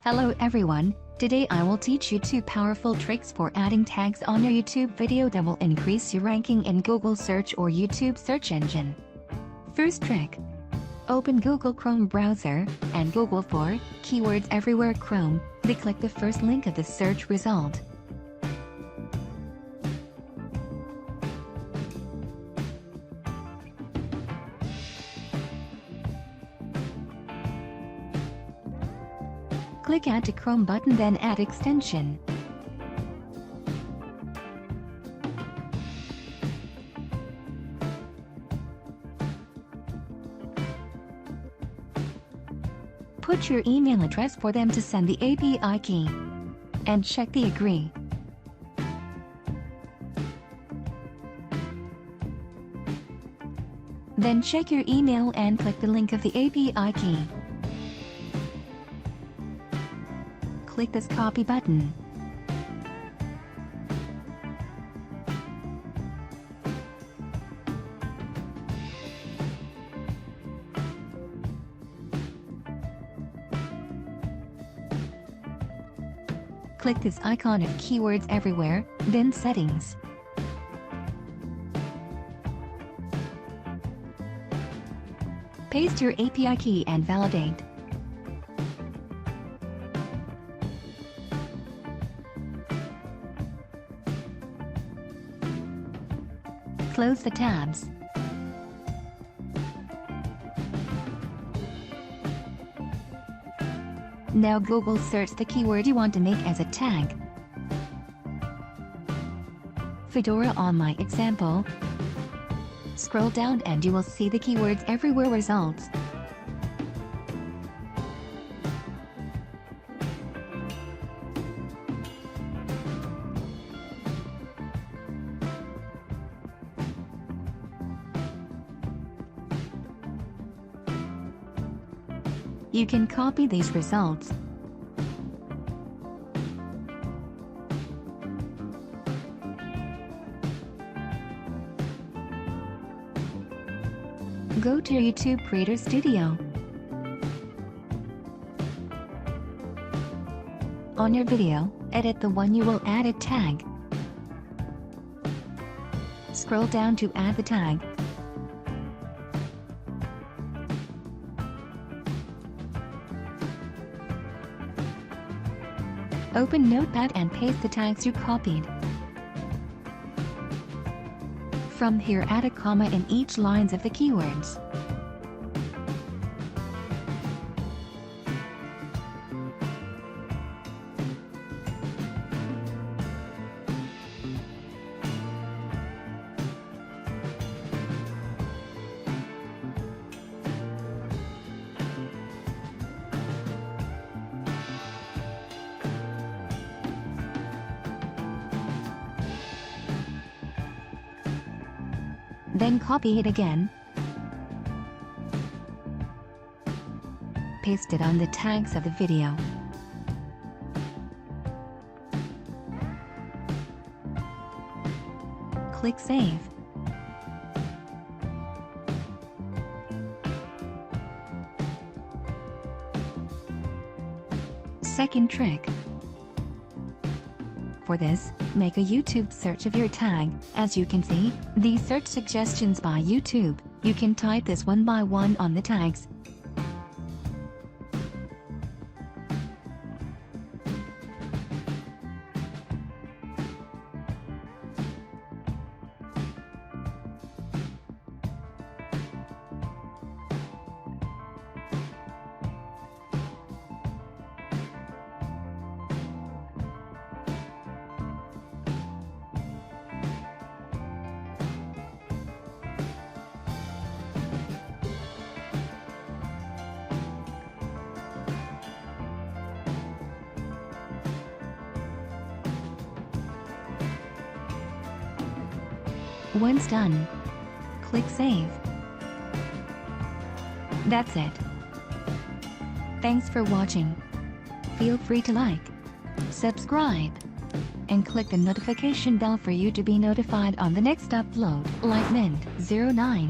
Hello everyone, today I will teach you 2 powerful tricks for adding tags on your YouTube video that will increase your ranking in Google search or YouTube search engine. First trick. Open Google Chrome browser, and Google for Keywords Everywhere Chrome, then click the first link of the search result. Click Add to Chrome button, then add extension. Put your email address for them to send the API key. And check the agree. Then check your email and click the link of the API key. Click this copy button. Click this icon of Keywords Everywhere, then Settings. Paste your API key and validate. Close the tabs. Now Google search the keyword you want to make as a tag. Fedora on my example. Scroll down and you will see the Keywords Everywhere results. You can copy these results. Go to YouTube Creator Studio. On your video, edit the one you will add a tag. Scroll down to add the tag. Open Notepad and paste the tags you copied. From here, add a comma in each lines of the keywords. Then copy it again. Paste it on the tags of the video. Click Save. Second trick. For this, make a YouTube search of your tag. As you can see, these search suggestions by YouTube. You can type this one by one on the tags. Once done, click Save. That's it. Thanks for watching. Feel free to like, subscribe, and click the notification bell for you to be notified on the next upload. Like Mint09.